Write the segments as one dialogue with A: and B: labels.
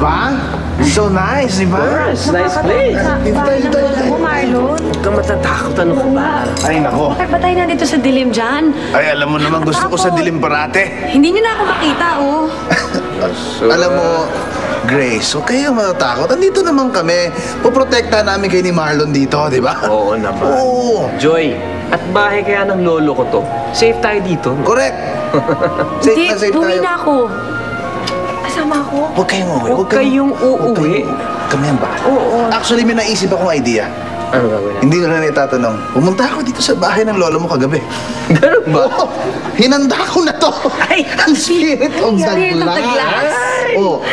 A: ba? So nice, di ba?
B: Yes, nice place.
A: Dito.
C: Marlon.
B: Huwag kang matatakot, ano ka ba?
A: Ay, nako.
C: Bakit ba tayo nandito sa dilim dyan?
A: Ay, alam mo naman, gusto ko sa dilim parate.
C: Hindi niyo na ako makita, oh.
A: Alam mo, Grace, huwag kayong matatakot. Andito naman kami. Puprotekta namin kayo ni Marlon dito, di ba?
B: Oo naman.
A: Oo.
B: Joy, at bahay kaya ng lolo ko to. Safe tayo dito. No?
A: Correct.
C: Hindi,
A: safe
C: buwi
A: tayo.
C: na ako. Kasama ako.
A: Huwag kayong uuwi.
B: Huwag kayong uuwi.
A: Kami yan ba?
C: Oo.
A: Actually, may naisip akong idea.
B: Ano gagawin natin?
A: Hindi ko na itatanong. Pumunta ako dito sa bahay ng lolo mo kagabi.
B: Ganun ba?
A: Oo. Hinanda ko na to.
B: Ay!
A: Ang spirit of the
C: Spirit of the
A: glass.
C: glass.
A: Oo.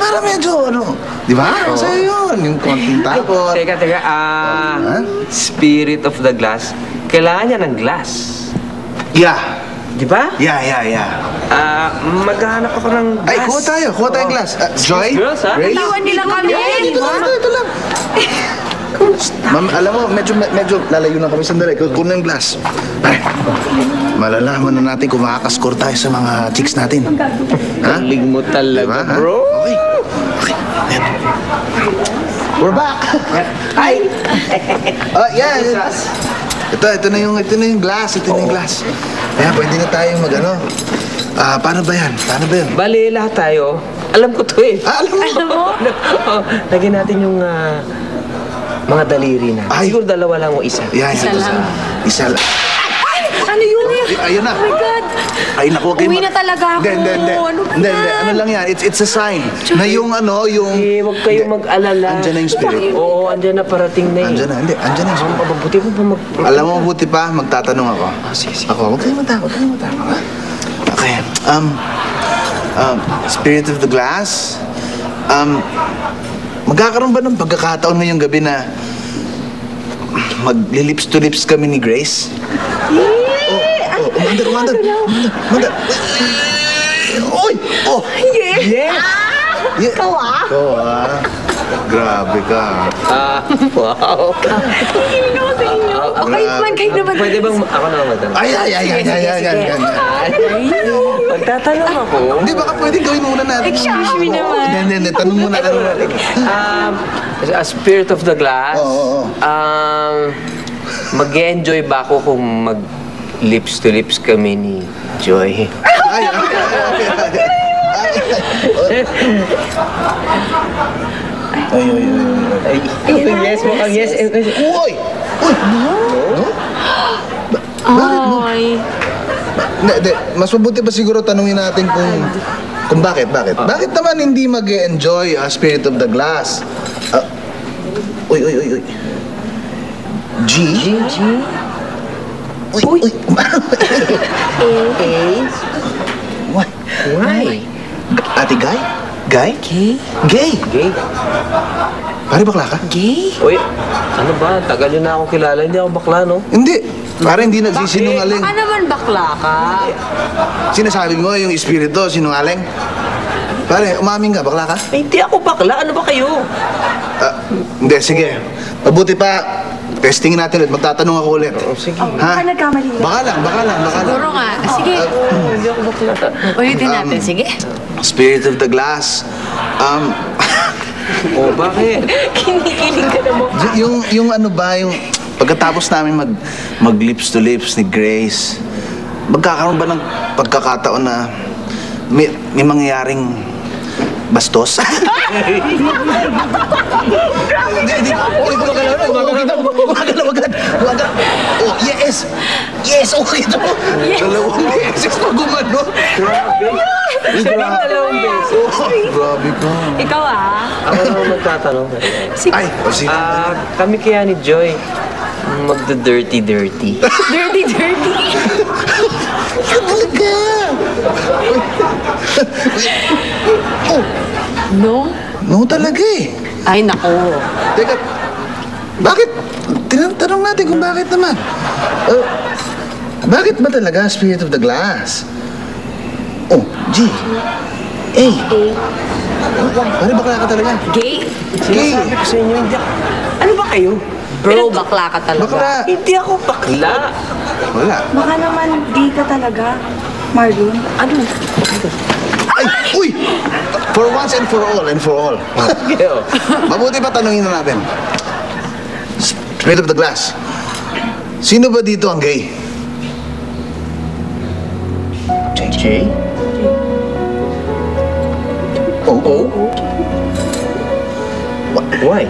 A: Para medyo, di ba? Sa'yo yun. Yung konting takot.
B: Teka. Spirit of the glass. Kailangan niya ng glass.
A: Yeah.
B: Di ba?
A: Yeah.
B: Maghahanap ako ng glass.
A: Ay, kuha tayo. Kuha tayong glass. Joy?
B: Girls, ha?
A: Grace?
C: Iwan nila kami.
A: Ito lang. Ma'am, alam mo, medyo lalayo na kami sandali. Kunin ng glass. Ay, malalaman na natin kung makakaskor tayo sa mga chicks natin. Ha?
B: Galing mo talaga,
A: Diba, ha?
B: bro.
A: Okay. Ayan. We're back. Hi. Yeah. Ito na yung glass. Ito na yung glass. Kaya pwede na tayo mag-ano. Paano ba yan?
B: Bali, lahat tayo. Alam ko to eh.
A: Alam mo.
C: Alam mo?
B: Lagyan natin yung mga daliri na.
A: Ay.
B: Siguro dalawa lang o isa.
A: Yan,
C: Isa
A: ito
C: lang.
A: Isa lang.
C: Ano yun?
A: Ayun na.
C: Oh my God.
A: Ay, naku.
C: Uwi na talaga ako.
A: Hindi.
C: Ano ba
A: Hindi.
C: yan?
A: Ano lang yan? It's a sign. Na yung yung...
B: Eh, huwag kayong mag-alala.
A: Andyan na yung spirit.
B: Oo, andyan na parating na eh.
A: Andyan na yung spirit.
B: Mabuti mo pa
A: Alam mo, buti pa, magtatanong ako.
B: Sige.
A: Ako, huwag kayong matakot. Ha? Okay. Spirit of the glass. Magkakaroon ba ng pagkakataon ngayong gabi na magli-lips to lips kami ni Grace? Umanda. Oy! Oh!
B: Yes!
C: Ikaw ah.
A: Ikaw grabe ka.
B: Wow.
C: Hindi naman sa inyo. Okay man, kayo naman.
B: Pwede bang ako na magtanong?
A: Ay.
B: Magtatanong ako.
A: Hindi, baka pwede gawin muna natin.
C: Excuse me naman.
A: Hindi. Tanong muna.
B: A spirit of the glass.
A: Oo.
B: Mag-enjoy ba ako kung mag-lips to lips kami ni Joy?
A: Ay.
B: Yes, mukhang yes.
A: Uy! Bakit mo?
C: Ay.
A: Hindi. Mas mabuti pa siguro tanungin natin kung bakit. Bakit naman hindi mag-enjoy Spirit of the Glass? Uy. G? Uy.
B: Why?
A: Ate Guy? Guy? Gay?
B: Gay?
A: Pare bakla ka?
C: Gay?
B: Uy, ano ba? Tagal yun na ako kilala. Hindi ako bakla, no?
A: Hindi. Pare hindi nagsisinungaling.
C: Baka naman bakla ka.
A: Sinasabi mo yung espiritu, sinungaling? Pare, umamin ka, bakla ka?
B: Ay, hindi ako bakla. Ano ba kayo?
A: Hindi, sige. Mabuti pa, testingin natin ulit. Magtatanong ako ulit.
B: Sige.
C: Baka nagkamali na.
A: Baka lang.
C: Siguro nga. Sige.
B: Hindi ako bakla.
C: Ulitin natin. Sige.
A: Spirit of the Glass.
B: Oh, bakit?
C: Kinikilig ka naman.
A: Yung ano ba, yung pagkatapos namin mag lips to lips ni Grace, magkakaroon ba ng pagkakataon na may mangyayaring bastos? Hindi. Wag. Oh, yes. Okay ito. Dalawang beses pa gumano.
B: Sabi dalawang beses.
A: Grabe ka.
C: Ikaw ah.
B: Ako naman magtatanong.
C: Sige.
A: Ay, sige.
B: Kami kaya ni Joy, magda-dirty.
C: Dirty.
A: Talaga. Oh,
C: No?
A: talaga eh.
C: Ay, nako.
A: Teka, bakit? Tinatanong natin kung bakit naman. Bakit ba talaga Spirit of the Glass? Oh, G. A. Pare, bakla ka talaga.
C: Gay?
B: Sinasabi ko sa inyo, hindi ako... Ano ba kayo?
C: Bro, bakla ka talaga.
A: Bakla.
B: Hindi ako bakla.
A: Wala.
C: Baka naman gay ka talaga, Marlon. Ano?
A: Ay, uy! For once and for all, and for all. Mabuti pa tanungin na natin. Spirit of the glass. Sino ba dito ang gay?
B: JJ?
A: Oh?
B: Oh? Why?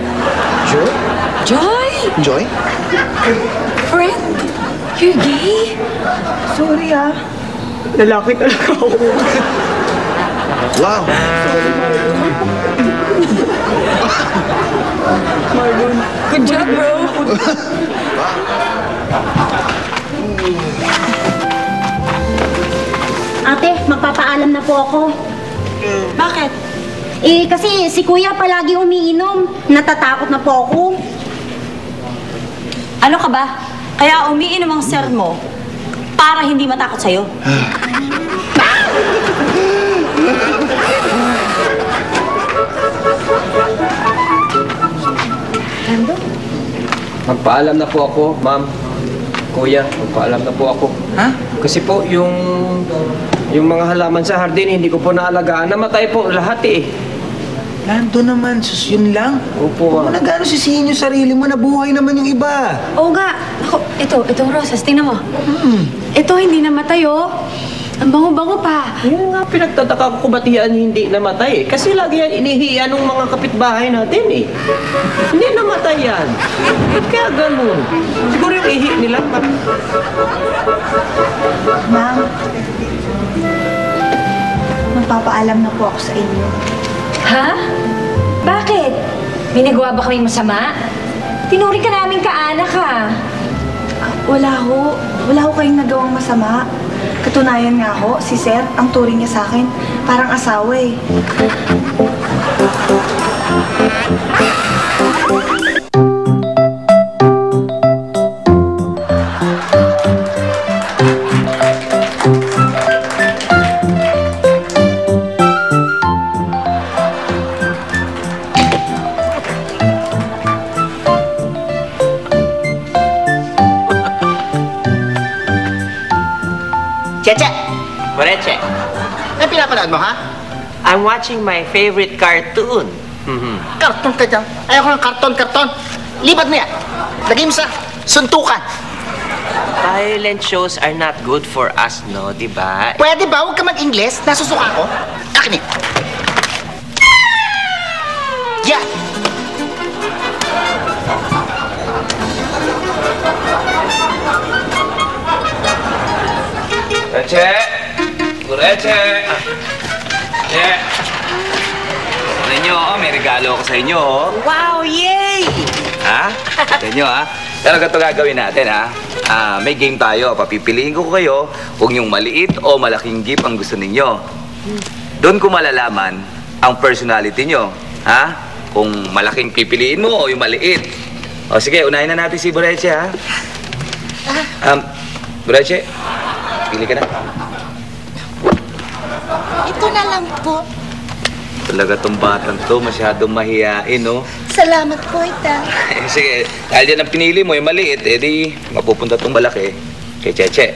B: Joy?
C: Joy!
A: Joy?
C: Friend? You're gay?
D: Sorry ah. Lalaki talaga ako.
A: Wow.
C: Good job, bro.
E: Ate, magpapaalam na po ako.
C: Bakit?
E: Kasi si Kuya palagi umiinom. Natatakot na po ako.
C: Ano ka ba? Kaya umiinom ang sir mo para hindi matakot sa'yo.
B: Magpaalam na po ako, ma'am. Kuya, magpaalam na po ako.
D: Ha?
B: Kasi po, yung mga halaman sa hardin, hindi ko po naalagaan. Namatay po lahat eh.
D: Lando naman, sus, yun lang.
B: Opo,
D: Huwag mo na gano'n sisihin yung sarili mo, nabuhay naman yung iba.
C: Oo nga. Ako, ito, Rosas, tingnan mo. Ito, hindi namatay, oh. Ang bango-bango pa.
B: Yun nga, pinagtataka ko ba't yan hindi namatay eh. Kasi lagi yan inihiyan ng mga kapitbahay natin eh. Hindi namatay yan. Kaya ganun. Siguro yung ihi nila.
F: Ma'am, magpapaalam na po ako sa inyo.
G: Ha? Bakit? May nagawa ba kami masama? Tinuri ka namin kaanak ka.
F: Wala ho kayong nagawang masama. Katunayan nga ho, si Sir, ang turing niya sa akin, parang asawa eh.
H: Cheche! Boreche! Ano pinapanood mo, ha?
B: I'm watching my favorite cartoon.
H: Karton ka dyan. Ayoko ng karton. Lipat mo yan. Lagay mo sa suntukan.
B: Violent shows are not good for us, no? Diba?
H: Pwede ba? Huwag ka mag-Ingles. Nasusuka ko. Akin eh. Yan!
I: Reche! Reche! Che! Sa inyo, may regalo ako sa inyo, oh.
B: Wow, yay!
I: Ha? Sa inyo, ha? Pero ganito gagawin natin, ha? May game tayo. Papipiliin ko kayo kung yung maliit o malaking gift ang gusto ninyo. Doon ko malalaman ang personality nyo, ha? Kung malaking pipiliin mo o yung maliit. O sige, unahin na natin si Boreche, ha? Boreche, pili ka na.
H: Ito na lang po.
I: Talaga tong batang to, masyadong mahiyain, no?
H: Salamat po, Ita.
I: Sige, dahil yan ang pinili mo, yung maliit, edi mapupunta tong malaki kay Cheche.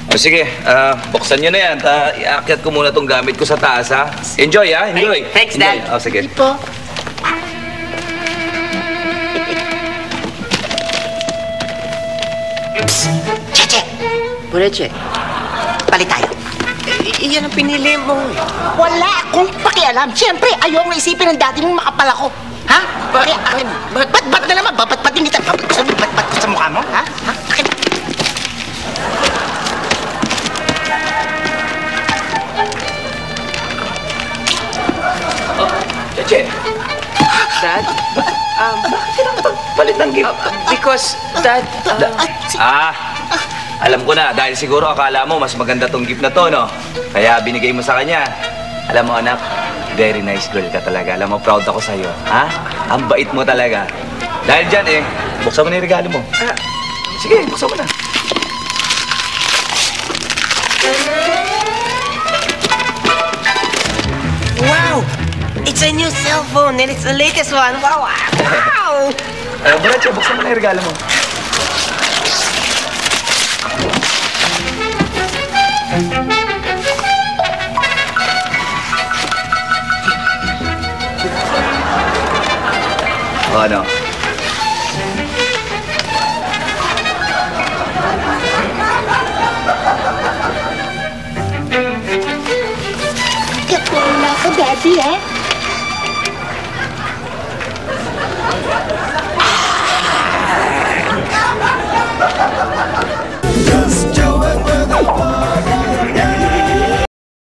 I: O sige, buksan nyo na yan. Iakyat ko muna tong gamit ko sa taas, ha? Enjoy, ha? Enjoy.
B: Thanks,
I: Enjoy.
B: Dad.
I: O sige.
H: Hindi po. Cheche!
B: Boreche,
H: Balik tayo.
B: iyan ang pinili mo.
H: Wala akong pakialam. Siyempre, ayaw nga isipin ng dati mong makapal ako. Ha? Bakit? Akin. Ba't na naman? Ba't-batin kita? Ba't ko sa mukha mo? Ha? Akin.
I: Cheche,
B: Dad?
I: palit ng gift.
B: Because, Dad,
I: Alam ko na, dahil siguro akala mo mas maganda tong gift na to, no? Kaya binigay mo sa kanya. Alam mo, anak, very nice girl ka talaga. Alam mo, proud ako sa'yo. Ha? Ang bait mo talaga. Dahil dyan, buksan mo na yung regalo mo. Sige, buksan mo na.
B: wow! It's a new cell phone and it's the latest one. Wow! Wow!
I: Boreche, buksan mo na yung regalo mo. O ano?
E: Kaya wala ko, Daddy, eh.